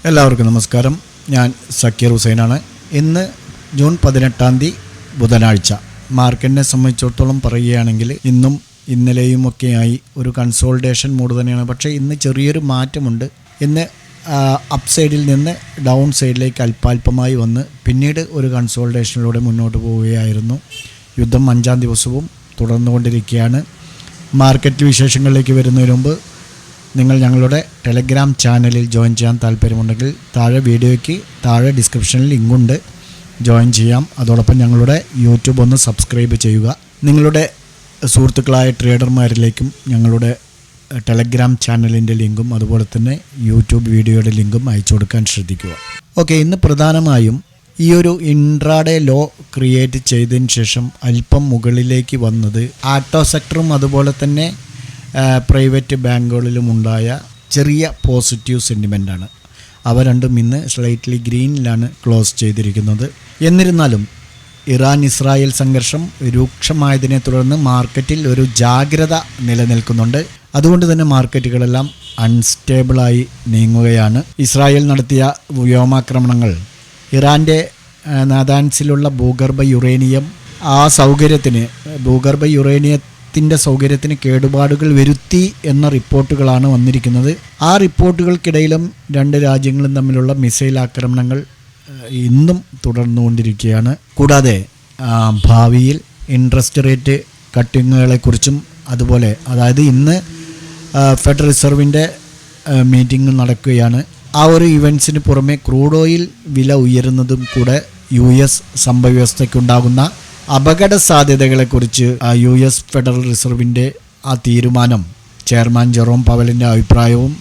എല്ലാവർക്കും നമസ്കാരം. ഞാൻ സക്കീർ ഹുസൈനാണ്. ഇന്ന് ജൂൺ 18 ബുധനാഴ്ച. മാർക്കറ്റിനെ സംബന്ധിച്ചിടത്തോളം പറയുകയാണെങ്കിൽ ഇന്നും ഇന്നലെയുമൊക്കെയായി ഒരു കൺസോൾട്ടേഷൻ മൂഡ് തന്നെയാണ്. പക്ഷേ ഇന്ന് ചെറിയൊരു മാറ്റമുണ്ട്. ഇന്ന് അപ്പ് സൈഡിൽ നിന്ന് ഡൗൺ സൈഡിലേക്ക് അല്പാൽപമായി വന്ന് പിന്നീട് ഒരു കൺസോൾട്ടേഷനിലൂടെ മുന്നോട്ട് പോവുകയായിരുന്നു. യുദ്ധം 5-ാം ദിവസവും തുടർന്നുകൊണ്ടിരിക്കുകയാണ്. മാർക്കറ്റ് വിശേഷങ്ങളിലേക്ക് വരുന്നതിന് മുമ്പ് നിങ്ങൾ ഞങ്ങളുടെ ടെലഗ്രാം ചാനലിൽ ജോയിൻ ചെയ്യാൻ താല്പര്യമുണ്ടെങ്കിൽ വീഡിയോയ്ക്ക് താഴെ ഡിസ്ക്രിപ്ഷനിൽ ലിങ്കുണ്ട്, ജോയിൻ ചെയ്യാം. അതോടൊപ്പം ഞങ്ങളുടെ യൂട്യൂബ് ഒന്ന് സബ്സ്ക്രൈബ് ചെയ്യുക. നിങ്ങളുടെ സുഹൃത്തുക്കളായ ട്രേഡർമാരിലേക്കും ഞങ്ങളുടെ ടെലഗ്രാം ചാനലിൻ്റെ ലിങ്കും അതുപോലെ തന്നെ യൂട്യൂബ് വീഡിയോയുടെ ലിങ്കും അയച്ചു കൊടുക്കാൻ ശ്രദ്ധിക്കുക. ഓക്കെ, ഇന്ന് പ്രധാനമായും ഈ ഒരു ഇൻട്രാഡേ ലോ ക്രിയേറ്റ് ചെയ്തതിന് ശേഷം അല്പം മുകളിലേക്ക് വന്നത് ആട്ടോ സെക്ടറും അതുപോലെ തന്നെ പ്രൈവറ്റ് ബാങ്കുകളിലുമുണ്ടായ ചെറിയ പോസിറ്റീവ് സെൻറ്റിമെൻ്റാണ്. അവ രണ്ടും ഇന്ന് സ്ലൈറ്റ്ലി ഗ്രീനിലാണ് ക്ലോസ് ചെയ്തിരിക്കുന്നത്. എന്നിരുന്നാലും ഇറാൻ ഇസ്രായേൽ സംഘർഷം രൂക്ഷമായതിനെ തുടർന്ന് മാർക്കറ്റിൽ ഒരു ജാഗ്രത നിലനിൽക്കുന്നുണ്ട്. അതുകൊണ്ട് തന്നെ മാർക്കറ്റുകളെല്ലാം അൺസ്റ്റേബിളായി നീങ്ങുകയാണ്. ഇസ്രായേൽ നടത്തിയ വ്യോമാക്രമണങ്ങൾ ഇറാൻ്റെ നാതാൻസിലുള്ള ഭൂഗർഭ യുറേനിയത്തിൻ്റെ സൗകര്യത്തിന് കേടുപാടുകൾ വരുത്തി എന്ന റിപ്പോർട്ടുകളാണ് വന്നിരിക്കുന്നത്. ആ റിപ്പോർട്ടുകൾക്കിടയിലും രണ്ട് രാജ്യങ്ങളും തമ്മിലുള്ള മിസൈൽ ആക്രമണങ്ങൾ ഇന്നും തുടർന്നുകൊണ്ടിരിക്കുകയാണ്. കൂടാതെ ഭാവിയിൽ ഇൻട്രസ്റ്റ് റേറ്റ് കട്ടിങ്ങുകളെക്കുറിച്ചും അതുപോലെ അതായത് ഇന്ന് ഫെഡറൽ റിസർവിൻ്റെ മീറ്റിംഗ് നടക്കുകയാണ്. ആ ഒരു ഇവൻറ്റ്സിന് പുറമെ ക്രൂഡ് ഓയിൽ വില ഉയരുന്നതും കൂടെ US സമ്പദ്വ്യവസ്ഥയ്ക്കുണ്ടാകുന്ന അപകട സാധ്യതകളെക്കുറിച്ച് US ഫെഡറൽ റിസർവിൻ്റെ ആ തീരുമാനം, ചെയർമാൻ ജെറോം പവലിൻ്റെ അഭിപ്രായവും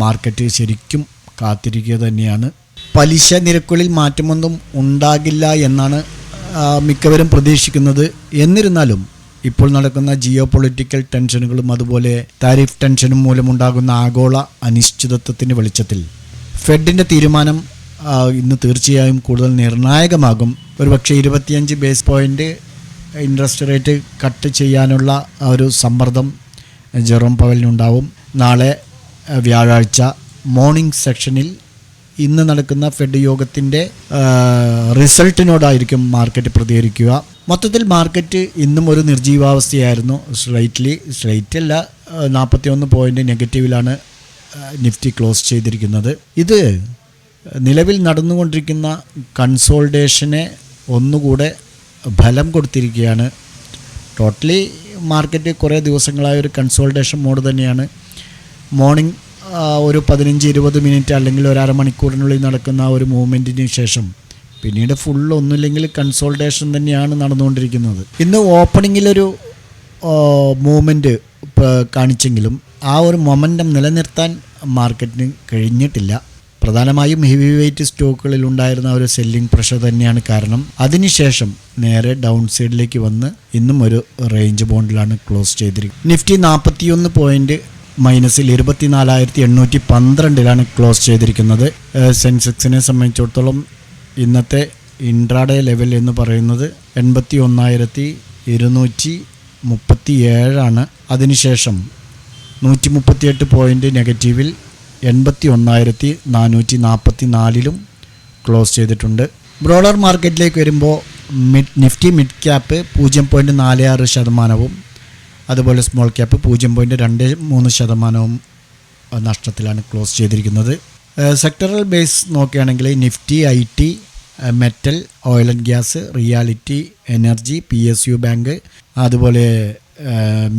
മാർക്കറ്റ് ശരിക്കും കാത്തിരിക്കുക തന്നെയാണ്. പലിശ നിരക്കുകളിൽ മാറ്റമൊന്നും ഉണ്ടാകില്ല എന്നാണ് മിക്കവരും പ്രതീക്ഷിക്കുന്നത്. എന്നിരുന്നാലും ഇപ്പോൾ നടക്കുന്ന ജിയോ പൊളിറ്റിക്കൽ ടെൻഷനുകളും അതുപോലെ താരിഫ് ടെൻഷനും മൂലമുണ്ടാകുന്ന ആഗോള അനിശ്ചിതത്വത്തിൻ്റെ വെളിച്ചത്തിൽ ഫെഡിൻ്റെ തീരുമാനം ഇന്ന് തീർച്ചയായും കൂടുതൽ നിർണായകമാകും. ഒരുപക്ഷെ 25 base point interest rate cut ചെയ്യാനുള്ള ഒരു സമ്മർദ്ദം ജെറോം പവലിനുണ്ടാവും. നാളെ വ്യാഴാഴ്ച മോർണിംഗ് സെക്ഷനിൽ ഇന്ന് നടക്കുന്ന ഫെഡ് യോഗത്തിൻ്റെ റിസൾട്ടിനോടായിരിക്കും മാർക്കറ്റ് പ്രതികരിക്കുക. മൊത്തത്തിൽ മാർക്കറ്റ് ഇന്നും ഒരു നിർജീവാവസ്ഥയായിരുന്നു. സ്ലൈറ്റല്ല 41 പോയിൻ്റ് നെഗറ്റീവിലാണ് നിഫ്റ്റി ക്ലോസ് ചെയ്തിരിക്കുന്നത്. ഇത് നിലവിൽ നടന്നുകൊണ്ടിരിക്കുന്ന കൺസോൾട്ടേഷനെ ഒന്നുകൂടെ ഫലം കൊടുത്തിരിക്കുകയാണ്. ടോട്ടലി മാർക്കറ്റ് കുറേ ദിവസങ്ങളായ ഒരു കൺസോൾട്ടേഷൻ മോഡ് തന്നെയാണ്. മോർണിംഗ് ഒരു 15-20 മിനിറ്റ് അല്ലെങ്കിൽ ഒരു അരമണിക്കൂറിനുള്ളിൽ നടക്കുന്ന ഒരു മൂവ്മെൻറ്റിന് ശേഷം പിന്നീട് ഒന്നുമില്ലെങ്കിൽ കൺസോൾട്ടേഷൻ തന്നെയാണ് നടന്നുകൊണ്ടിരിക്കുന്നത്. ഇന്ന് ഓപ്പണിങ്ങിലൊരു മൂവ്മെൻറ്റ് കാണിച്ചെങ്കിലും ആ ഒരു മൊമെൻറ്റം നിലനിർത്താൻ മാർക്കറ്റിന് കഴിഞ്ഞിട്ടില്ല. പ്രധാനമായും ഹെവി വെയ്റ്റ് സ്റ്റോക്കുകളിൽ ഉണ്ടായിരുന്ന ഒരു സെല്ലിംഗ് പ്രഷർ തന്നെയാണ് കാരണം. അതിനുശേഷം നേരെ ഡൗൺ സൈഡിലേക്ക് വന്ന് ഇന്നും ഒരു റേഞ്ച് ബോണ്ടിലാണ് ക്ലോസ് ചെയ്തിരിക്കുന്നത്. നിഫ്റ്റി 41 പോയിൻ്റ് മൈനസിൽ 24,812 ക്ലോസ് ചെയ്തിരിക്കുന്നത്. സെൻസെക്സിനെ സംബന്ധിച്ചിടത്തോളം ഇന്നത്തെ ഇൻട്രാഡേ ലെവൽ എന്ന് പറയുന്നത് 81,237 അതിനുശേഷം 138 പോയിൻ്റ് നെഗറ്റീവിൽ 81,444 ക്ലോസ് ചെയ്തിട്ടുണ്ട്. ബ്രോഡർ മാർക്കറ്റിലേക്ക് വരുമ്പോൾ നിഫ്റ്റി മിഡ് ക്യാപ്പ് 0.46%, അതുപോലെ സ്മോൾ ക്യാപ്പ് 0.23% നഷ്ടത്തിലാണ് ക്ലോസ് ചെയ്തിരിക്കുന്നത്. സെക്ടറൽ ബേസ് നോക്കുകയാണെങ്കിൽ Nifty IT, metal, oil and gas, reality, energy, PSU bank, അതുപോലെ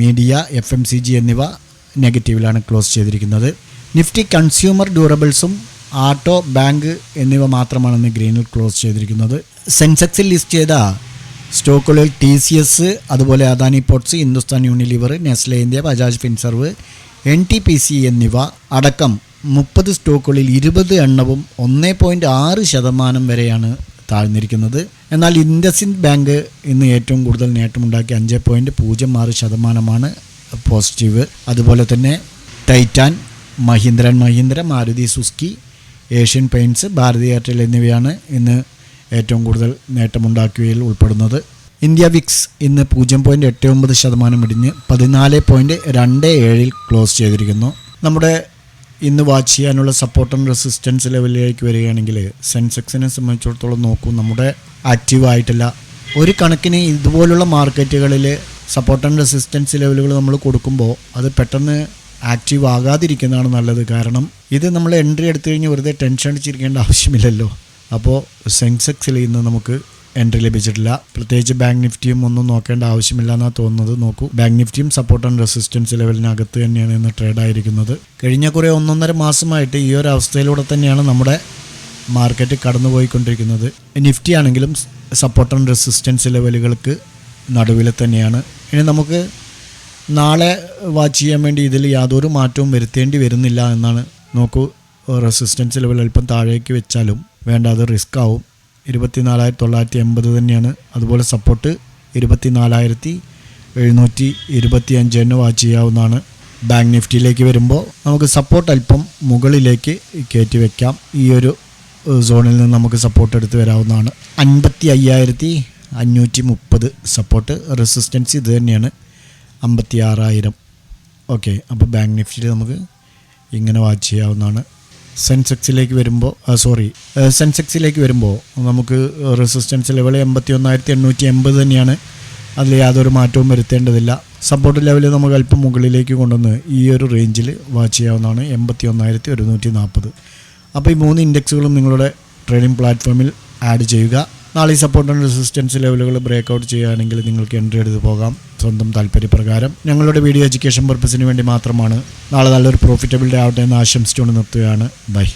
മീഡിയ, FMCG എന്നിവ നെഗറ്റീവിലാണ് ക്ലോസ് ചെയ്തിരിക്കുന്നത്. നിഫ്റ്റി കൺസ്യൂമർ ഡ്യൂറബിൾസും ആട്ടോ, ബാങ്ക് എന്നിവ മാത്രമാണ് ഇന്ന് ഗ്രീനിൽ ക്ലോസ് ചെയ്തിരിക്കുന്നത്. സെൻസെക്സിൽ ലിസ്റ്റ് ചെയ്ത സ്റ്റോക്കുകളിൽ TCS, അതുപോലെ Adani ports, Hindustan Unilever, Nestle India, Bajaj Finserv, NTPC എന്നിവ അടക്കം 30 സ്റ്റോക്കുകളിൽ 20 എണ്ണവും 1.6% വരെയാണ് താഴ്ന്നിരിക്കുന്നത്. എന്നാൽ ഇൻഡസിൻഡ് ബാങ്ക് ഇന്ന് ഏറ്റവും കൂടുതൽ നേട്ടമുണ്ടാക്കി 5.06% പോസിറ്റീവ്. അതുപോലെ തന്നെ Titan, Mahindra and Mahindra, Maruti Suzuki, Asian Paints, Bharti Airtel എന്നിവയാണ് ഇന്ന് ഏറ്റവും കൂടുതൽ നേട്ടമുണ്ടാക്കിയവയിൽ ഉൾപ്പെടുന്നത്. ഇന്ത്യ വിക്സ് ഇന്ന് 0.89% ഇടിഞ്ഞ് 14.27 ക്ലോസ് ചെയ്തിരിക്കുന്നു. നമ്മുടെ ഇന്ന് വാച്ച് ചെയ്യാനുള്ള സപ്പോർട്ട് ആൻഡ് റെസിസ്റ്റൻസ് ലെവലിലേക്ക് വരികയാണെങ്കിൽ സെൻസെക്സിനെ സംബന്ധിച്ചിടത്തോളം നോക്കൂ, നമ്മുടെ ആക്റ്റീവ് ആയിട്ടില്ല. ഒരു കണക്കിന് ഇതുപോലുള്ള മാർക്കറ്റുകളിൽ സപ്പോർട്ട് ആൻഡ് റെസിസ്റ്റൻസ് ലെവലുകൾ നമ്മൾ കൊടുക്കുമ്പോൾ അത് പെട്ടെന്ന് ആക്റ്റീവ് ആകാതിരിക്കുന്നതാണ് നല്ലത്. കാരണം ഇത് നമ്മൾ എൻട്രി എടുത്തു കഴിഞ്ഞ് വെറുതെ ടെൻഷൻ അടിച്ചിരിക്കേണ്ട ആവശ്യമില്ലല്ലോ. അപ്പോൾ സെൻസെക്സിൽ ഇന്ന് നമുക്ക് എൻട്രി ലഭിച്ചിട്ടില്ല. പ്രത്യേകിച്ച് ബാങ്ക് നിഫ്റ്റിയും ഒന്നും നോക്കേണ്ട ആവശ്യമില്ല എന്നാണ് തോന്നുന്നത്. നോക്കൂ, ബാങ്ക് നിഫ്റ്റിയും സപ്പോർട്ട് ആൻഡ് റെസിസ്റ്റൻസ് ലെവലിനകത്ത് തന്നെയാണ് ഇന്ന് ട്രേഡ് ആയിരിക്കുന്നത്. കഴിഞ്ഞ കുറേ 1.5 മാസമായിട്ട് ഈ ഒരു അവസ്ഥയിലൂടെ തന്നെയാണ് നമ്മുടെ മാർക്കറ്റ് കടന്നുപോയിക്കൊണ്ടിരിക്കുന്നത്. നിഫ്റ്റി ആണെങ്കിലും സപ്പോർട്ട് ആൻഡ് റെസിസ്റ്റൻസ് ലെവലുകൾക്ക് നടുവിൽ തന്നെയാണ്. ഇനി നമുക്ക് നാളെ വാച്ച് ചെയ്യാൻ വേണ്ടി ഇതിൽ യാതൊരു മാറ്റവും വരുത്തേണ്ടി വരുന്നില്ല എന്നാണ്. നോക്കൂ, റെസിസ്റ്റൻസ് ലെവൽ അല്പം താഴേക്ക് വെച്ചാലും വേണ്ട, അത് റിസ്ക് ആവും. 24,980 തന്നെയാണ്. അതുപോലെ സപ്പോർട്ട് 24,725 തന്നെ വാച്ച് ചെയ്യാവുന്നതാണ്. ബാങ്ക് നിഫ്റ്റിയിലേക്ക് വരുമ്പോൾ നമുക്ക് സപ്പോർട്ട് അല്പം മുകളിലേക്ക് കയറ്റി വയ്ക്കാം. ഈ ഒരു സോണിൽ നിന്ന് നമുക്ക് സപ്പോർട്ട് എടുത്ത് വരാവുന്നതാണ്. 55,530 സപ്പോർട്ട്. റെസിസ്റ്റൻസ് ഇത് തന്നെയാണ് 56,000. ഓക്കെ, അപ്പോൾ ബാങ്ക് നിഫ്റ്റിയിൽ നമുക്ക് ഇങ്ങനെ വാച്ച് ചെയ്യാവുന്നതാണ്. സെൻസെക്സിലേക്ക് വരുമ്പോൾ നമുക്ക് റെസിസ്റ്റൻസ് ലെവൽ 81,880 തന്നെയാണ്. അതിൽ യാതൊരു മാറ്റവും വരുത്തേണ്ടതില്ല. സപ്പോർട്ട് ലെവൽ നമുക്ക് അല്പം മുകളിലേക്ക് കൊണ്ടുവന്ന് ഈ ഒരു റേഞ്ചിൽ വാച്ച് ചെയ്യാവുന്നതാണ്, 81,140. അപ്പോൾ ഈ 3 ഇൻഡെക്സുകളും നിങ്ങളുടെ ട്രേഡിംഗ് പ്ലാറ്റ്ഫോമിൽ ആഡ് ചെയ്യുക. നാളെ ഈ സപ്പോർട്ട് ആൻഡ് റെസിസ്റ്റൻസ് ലെവലുകൾ ബ്രേക്ക് ചെയ്യുകയാണെങ്കിൽ നിങ്ങൾക്ക് എൻട്രി എടുത്ത് പോകാം സ്വന്തം താല്പര്യപ്രകാരം. ഞങ്ങളുടെ വീഡിയോ എഡ്യൂക്കേഷൻ പർപ്പസിന് വേണ്ടി മാത്രമാണ്. നാളെ നല്ലൊരു പ്രോഫിറ്റബിൾ ഡേ ആവട്ടെ എന്ന് ആശംസിച്ചുകൊണ്ട് നിർത്തുകയാണ്. ബൈ.